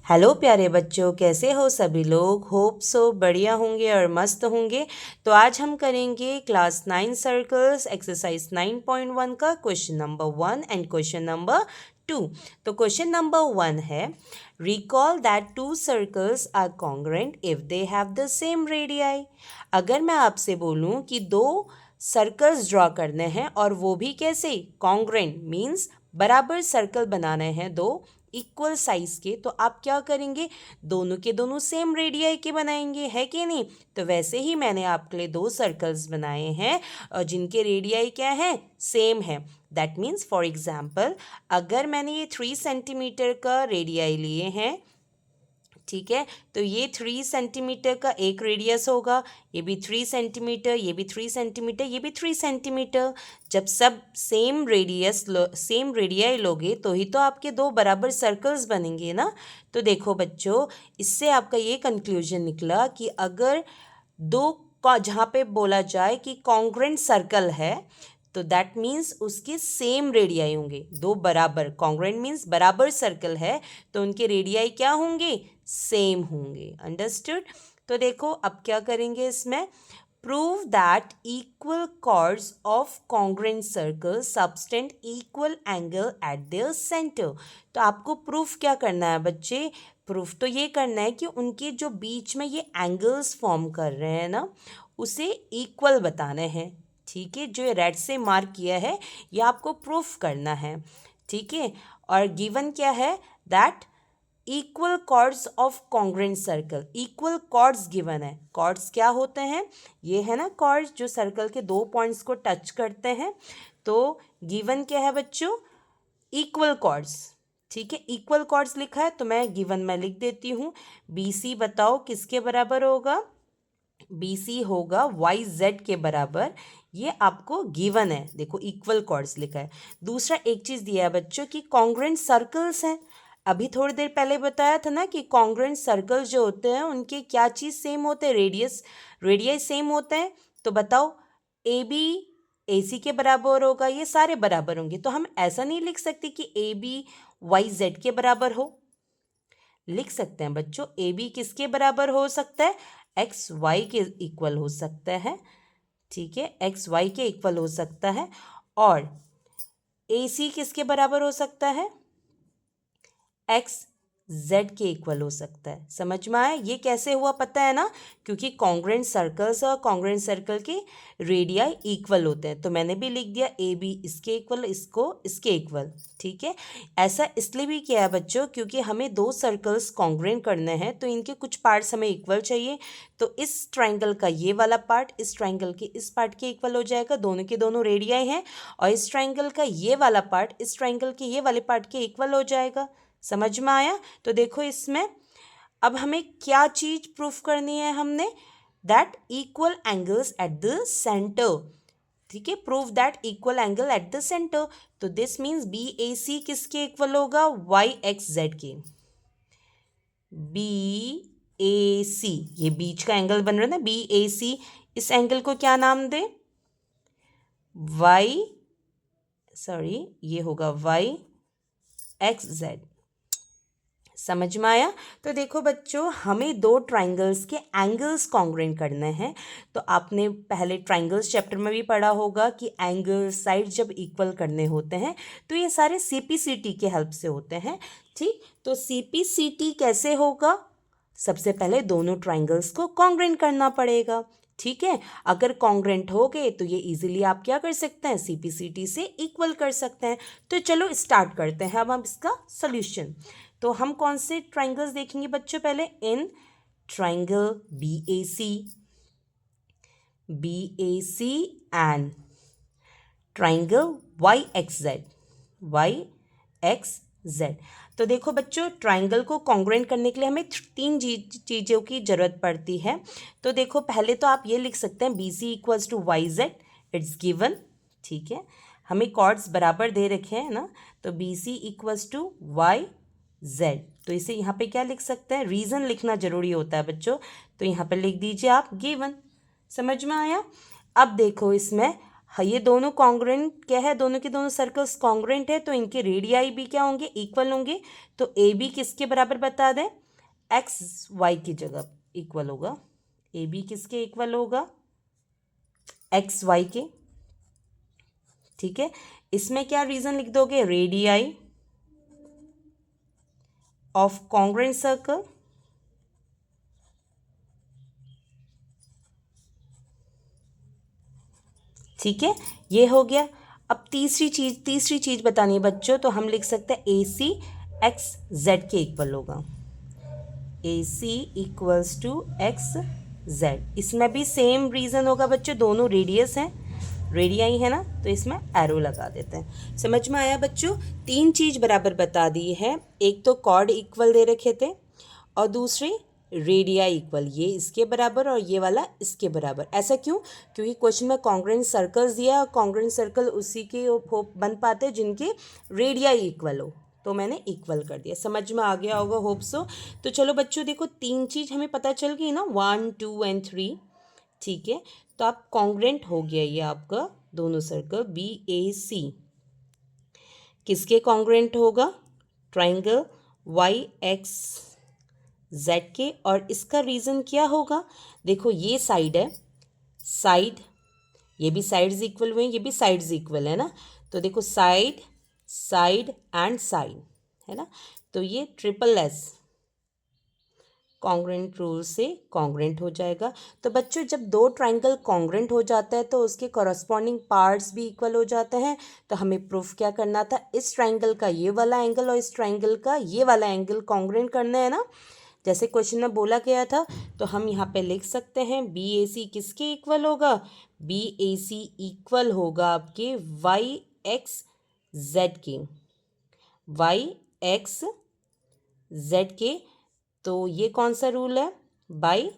Hello प्यारे बच्चों, कैसे हो सभी लोग। होप सो बढ़िया होंगे और मस्त होंगे। तो आज हम करेंगे क्लास 9 सर्कल्स एक्सरसाइज 9.1 का question number 1 and question number 2। तो क्वेश्चन नंबर 1 है, recall that two circles are congruent if they have the same radii. अगर मैं आपसे बोलूं कि दो सर्कल्स ड्रॉ करने हैं और वो भी कैसे, कॉन्ग्रुएंट मीन्स बराबर सर्कल बनाने हैं, दो इक्वल साइज के, तो आप क्या करेंगे, दोनों के दोनों सेम रेडियाई के बनाएंगे, है कि नहीं। तो वैसे ही मैंने आपके लिए दो सर्कल्स बनाए हैं और जिनके रेडियाई क्या है, सेम है। दैट मीन्स फॉर एग्जाम्पल, अगर मैंने ये 3 सेंटीमीटर का रेडियाई लिए हैं, ठीक है, तो ये 3 सेंटीमीटर का एक रेडियस होगा, ये भी 3 सेंटीमीटर, ये भी 3 सेंटीमीटर, ये भी 3 सेंटीमीटर। जब सब सेम सेम रेडियाई लोगे तो ही तो आपके दो बराबर सर्कल्स बनेंगे ना। तो देखो बच्चों, इससे आपका ये कंक्लूजन निकला कि अगर दो का जहाँ पे बोला जाए कि कॉन्ग्रुएंट सर्कल है, तो दैट मीन्स उसके सेम रेडियाई होंगे, दो बराबर, कॉन्ग्रुएंट मीन्स बराबर सर्कल है तो उनके रेडियाई क्या होंगे, सेम होंगे। अंडरस्टूड। तो देखो अब क्या करेंगे इसमें, prove that equal chords of congruent circle subtend equal angle at their centre. तो आपको प्रूफ क्या करना है बच्चे, प्रूफ तो ये करना है कि उनके जो बीच में ये एंगल्स फॉर्म कर रहे हैं ना, उसे इक्वल बताने हैं। ठीक है, जो ये रेड से मार्क किया है ये आपको प्रूफ करना है। ठीक है, और गिवन क्या है, that equal chords of congruent circle, equal chords given है। कॉर्ड्स क्या होते हैं, ये है ना कॉर्ड्स जो सर्कल के दो पॉइंट्स को टच करते हैं। तो गिवन क्या है बच्चों, इक्वल कॉर्ड्स। ठीक है, इक्वल कॉर्ड्स लिखा है तो मैं गिवन में लिख देती हूँ। बी सी बताओ किसके बराबर होगा, बी सी होगा वाई जेड के बराबर। ये आपको गिवन है, देखो इक्वल कॉर्ड्स लिखा है। दूसरा एक चीज़ दिया है बच्चों कि कॉन्ग्रुएंट सर्कल्स हैं। अभी थोड़ी देर पहले बताया था ना कि कॉन्ग्रुएंट सर्कल्स जो होते हैं उनके क्या चीज़ सेम होते हैं, रेडियस सेम होते हैं। तो बताओ, ए बी ए सी के बराबर होगा, ये सारे बराबर होंगे। तो हम ऐसा नहीं लिख सकते कि ए बी वाई जेड के बराबर हो। लिख सकते हैं बच्चों, ए बी किसके बराबर हो सकता है, एक्स वाई के इक्वल हो सकता है। ठीक है, एक्स वाई के इक्वल हो सकता है। और ए सी किसके बराबर हो सकता है, एक्स जेड के इक्वल हो सकता है। समझ में आया, ये कैसे हुआ पता है ना, क्योंकि कॉन्ग्रुएंट सर्कल्स और कॉन्ग्रुएंट सर्कल के रेडियाई इक्वल होते हैं। तो मैंने भी लिख दिया ए बी इसके इक्वल, इसको इसके इक्वल। ठीक है, ऐसा इसलिए भी किया है बच्चों क्योंकि हमें दो सर्कल्स कॉन्ग्रुएंट करने हैं तो इनके कुछ पार्ट्स हमें इक्वल चाहिए। तो इस ट्राइंगल का ये वाला पार्ट इस ट्राइंगल के इस पार्ट के इक्वल हो जाएगा, दोनों के दोनों रेडियाई हैं। और इस ट्राइंगल का ये वाला पार्ट इस ट्राइंगल के ये वाले पार्ट के इक्वल हो जाएगा। समझ में आया। तो देखो इसमें अब हमें क्या चीज प्रूफ करनी है, हमने that equal angles at the centre. ठीक है, proof that equal angle at the centre. तो दिस मीन्स बी ए सी किसके इक्वल होगा, वाई एक्स जेड के। बी ए सी, ये बीच का एंगल बन रहा है ना, बी ए सी, इस एंगल को क्या नाम दे, वाई, सॉरी ये होगा वाई एक्स जेड। समझ में आया। तो देखो बच्चों, हमें दो ट्राइंगल्स के एंगल्स कॉन्ग्रुएंट करने हैं। तो आपने पहले ट्राइंगल्स चैप्टर में भी पढ़ा होगा कि एंगल साइड जब इक्वल करने होते हैं तो ये सारे सीपीसीटी के हेल्प से होते हैं। ठीक, तो सीपीसीटी कैसे होगा, सबसे पहले दोनों ट्राइंगल्स को कॉन्ग्रुएंट करना पड़ेगा। ठीक है, अगर कॉन्ग्रुएंट हो गए तो ये इजीली आप क्या कर सकते हैं, सीपीसीटी से इक्वल कर सकते हैं। तो चलो स्टार्ट करते हैं अब हम इसका सोल्यूशन। तो हम कौन से ट्राइंगल्स देखेंगे बच्चों, पहले in triangle B A C and triangle Y X Z. तो देखो बच्चों, ट्राइंगल को कॉन्ग्रुएंट करने के लिए हमें तीन चीज़ों की ज़रूरत पड़ती है। तो देखो पहले तो आप ये लिख सकते हैं B C equals to Y Z, it's given. ठीक है, हमें कॉर्ड्स बराबर दे रखे हैं ना, तो B C equals to Y Z. तो इसे यहाँ पे क्या लिख सकते हैं, रीज़न लिखना जरूरी होता है बच्चों, तो यहाँ पे लिख दीजिए आप गिवन। समझ में आया। अब देखो इसमें हाँ, ये दोनों कॉन्ग्रेंट क्या है, दोनों के दोनों सर्कल्स कॉन्ग्रेंट है, तो इनके रेडियाई भी क्या होंगे, इक्वल होंगे। तो ए बी किसके बराबर बता दें, एक्स वाई की जगह इक्वल होगा। ए बी किसके इक्वल होगा, एक्स वाई के। ठीक है, इसमें क्या रीजन लिख दोगे, रेडियाई ऑफ कॉन्ग्रेंट सर्कल ठीक है, ये हो गया। अब तीसरी चीज बतानी है बच्चों, तो हम लिख सकते हैं ए सी एक्स जेड के इक्वल होगा। ए सी इक्वल्स टू एक्स जेड। इसमें भी सेम रीज़न होगा बच्चों, दोनों रेडियस हैं, रेडियाई है ना, तो इसमें एरो लगा देते हैं। समझ में आया बच्चों, तीन चीज़ बराबर बता दी है, एक तो कॉर्ड इक्वल दे रखे थे और दूसरी रेडियाई इक्वल, ये इसके बराबर और ये वाला इसके बराबर। ऐसा क्यों, क्योंकि क्वेश्चन में कॉन्ग्रेंट सर्कल्स दिया, और कॉन्ग्रेंट सर्कल उसी के हो बन पाते हैं जिनके रेडियाई इक्वल हो, तो मैंने इक्वल कर दिया। समझ में आ गया होगा, होप सो। तो चलो बच्चों देखो, तीन चीज़ हमें पता चल गई ना, 1 2 एंड 3। ठीक है, तो आप कॉन्ग्रेंट हो गया ये आपका दोनों सर्कल बी ए सी। किसके कॉन्ग्रेंट होगा, ट्राइंगल वाई एक्स जेड के। और इसका रीज़न क्या होगा, देखो ये साइड है, साइड, ये भी साइड्स इक्वल हुए, ये भी साइड्स इक्वल है ना, तो देखो साइड साइड एंड साइड है ना, तो ये ट्रिपल एस कॉन्ग्रेंट रूल से कॉन्ग्रेंट हो जाएगा। तो बच्चों जब दो ट्राइंगल कॉन्ग्रेंट हो जाता है तो उसके कॉरस्पॉन्डिंग पार्ट्स भी इक्वल हो जाते हैं। तो हमें प्रूफ क्या करना था, इस ट्राइंगल का ये वाला एंगल और इस ट्राइंगल का ये वाला एंगल कॉन्ग्रेंट करना है ना, जैसे क्वेश्चन में बोला गया था। तो हम यहाँ पे लिख सकते हैं बी ए सी किसके इक्वल होगा, बी ए सी इक्वल होगा आपके वाई एक्स जेड के, वाई एक्स जेड के। तो ये कौन सा रूल है, by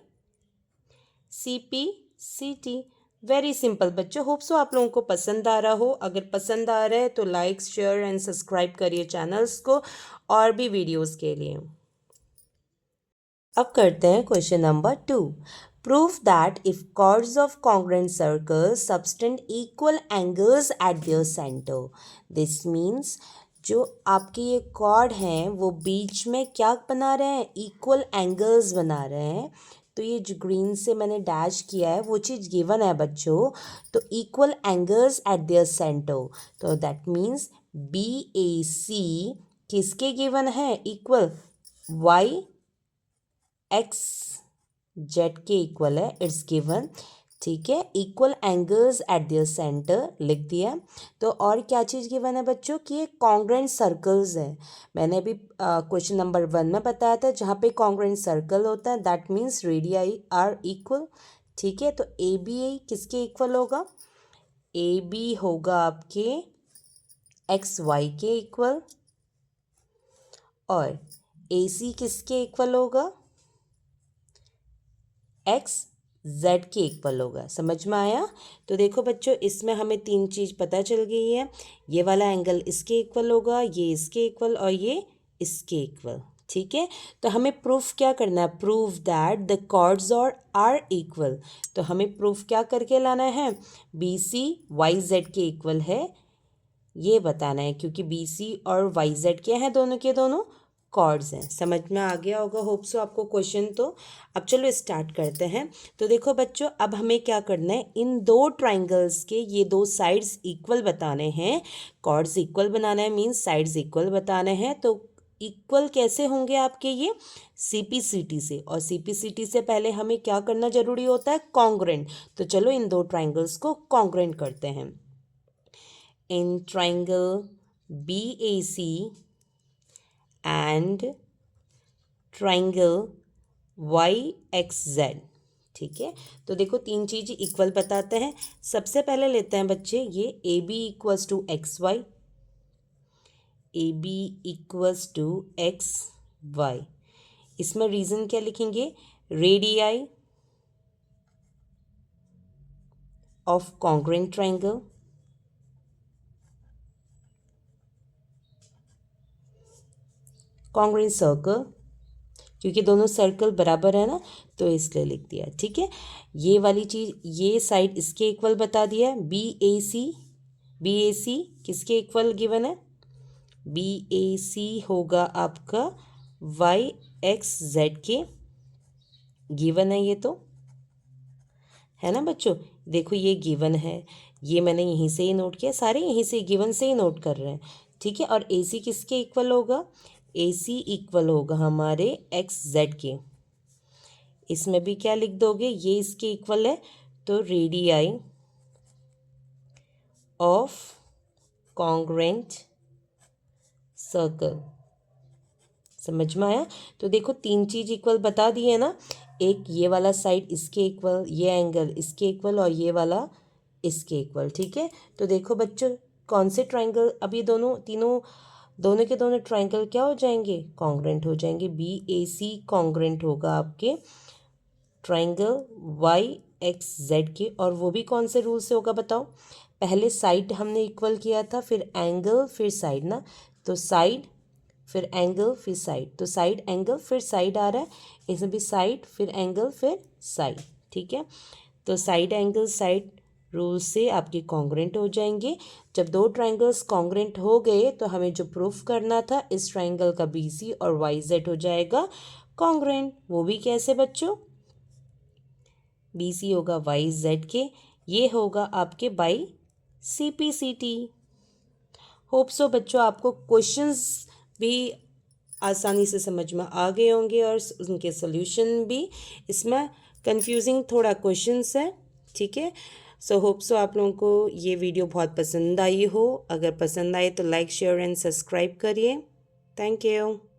C P C T. Very simple बच्चों, होप सो आप लोगों को पसंद आ रहा हो। अगर पसंद आ रहा है तो लाइक शेयर एंड सब्सक्राइब करिए चैनल्स को और भी वीडियोस के लिए। अब करते हैं question number 2। Prove that if chords of congruent circles subtend equal angles at their center। This means जो आपके ये कॉर्ड हैं वो बीच में क्या बना रहे हैं, इक्वल एंगल्स बना रहे हैं। तो ये जो ग्रीन से मैंने डैश किया है वो चीज़ गिवन है बच्चों, तो equal angles eight their centre. तो दैट मीन्स बी ए सी किसके गिवन है, इक्वल वाई एक्स जेड के इक्वल है, इट्स गिवन। ठीक है, equal angles eight their centre लिख दिया। तो और क्या चीज़ गिवन है बच्चों कि ये कॉन्ग्रेंट सर्कल्स है। मैंने अभी क्वेश्चन नंबर 1 में बताया था, जहाँ पे कॉन्ग्रेंट सर्कल होता है that means radii are equal. ठीक है, तो ए बी किसके इक्वल होगा, ए बी होगा आपके एक्स वाई के इक्वल, और ए सी किसके इक्वल होगा, एक्स जेड के इक्वल होगा। समझ में आया। तो देखो बच्चों, इसमें हमें तीन चीज़ पता चल गई है, ये वाला एंगल इसके इक्वल होगा, ये इसके इक्वल और ये इसके इक्वल। ठीक है, तो हमें प्रूफ क्या करना है, प्रूव दैट द कॉर्ड्स और आर इक्वल। तो हमें प्रूफ क्या करके लाना है, बी सी वाई जेड के इक्वल है ये बताना है, क्योंकि बी सी और वाई जेड क्या है, दोनों के दोनों कॉर्ड्स हैं। समझ में आ गया होगा होप सो आपको क्वेश्चन। तो अब चलो स्टार्ट करते हैं। तो देखो बच्चों, अब हमें क्या करना है, इन दो ट्राइंगल्स के ये दो साइड्स इक्वल बताने हैं, कॉर्ड्स इक्वल बनाना है मीन्स साइड्स इक्वल बताने हैं। तो इक्वल कैसे होंगे आपके, ये सी पी सी टी से, और सी पी सी टी से पहले हमें क्या करना जरूरी होता है, कॉन्ग्रेंट। तो चलो इन दो ट्राइंगल्स को कॉन्ग्रेंट करते हैं। In triangle B A C and triangle Y X Z. ठीक है, तो देखो तीन चीज़ इक्वल बताते हैं। सबसे पहले लेते हैं बच्चे ये A B equals to X Y, A B equals to X Y. इसमें रीज़न क्या लिखेंगे, radii of congruent triangle, congruent circle, क्योंकि दोनों सर्कल बराबर है ना, तो इसलिए लिख दिया। ठीक है, ये वाली चीज़, ये साइड इसके इक्वल बता दिया। बी ए सी किसके इक्वल गिवन है? बी ए सी होगा आपका वाई एक्स जेड के गिवन है, ये तो है ना बच्चों। देखो ये गिवन है, ये मैंने यहीं से ही नोट किया, सारे यहीं से गिवन से ही नोट कर रहे हैं। ठीक है, और ए सी किसके इक्वल होगा? ए सी इक्वल होगा हमारे एक्स जेड के। इसमें भी क्या लिख दोगे? ये इसके इक्वल है, तो रेडियाई ऑफ कॉन्ग्रुएंट सर्कल। समझ में आया? तो देखो तीन चीज इक्वल बता दी है ना, एक ये वाला साइड इसके इक्वल, ये एंगल इसके इक्वल, और ये वाला इसके इक्वल। ठीक है, तो देखो बच्चों कौन से ट्राइंगल, अब ये दोनों के दोनों ट्राइंगल क्या हो जाएंगे? कॉन्ग्रुएंट हो जाएंगे। बी ए सी कॉन्ग्रुएंट होगा आपके ट्राइंगल वाई एक्स जेड के, और वो भी कौन से रूल से होगा बताओ? पहले साइड हमने इक्वल किया था, फिर एंगल, फिर साइड ना, तो साइड फिर एंगल फिर साइड, तो साइड एंगल फिर साइड आ रहा है, इसमें भी साइड फिर एंगल फिर साइड। ठीक है, तो साइड एंगल साइड रूल से आपके कॉन्ग्रुएंट हो जाएंगे। जब दो ट्राइंगल्स कॉन्ग्रुएंट हो गए तो हमें जो प्रूफ करना था, इस ट्राइंगल का बी सी और वाई जेड हो जाएगा कॉन्ग्रुएंट। वो भी कैसे बच्चों? बी सी होगा वाई जेड के, ये होगा आपके by C P C T. Hope so बच्चों आपको क्वेश्चंस भी आसानी से समझ में आ गए होंगे और उनके सोल्यूशन भी। इसमें कंफ्यूजिंग थोड़ा क्वेश्चंस है। ठीक है, सो होप सो आप लोगों को ये वीडियो बहुत पसंद आई हो। अगर पसंद आए तो लाइक शेयर एंड सब्सक्राइब करिए। Thank you.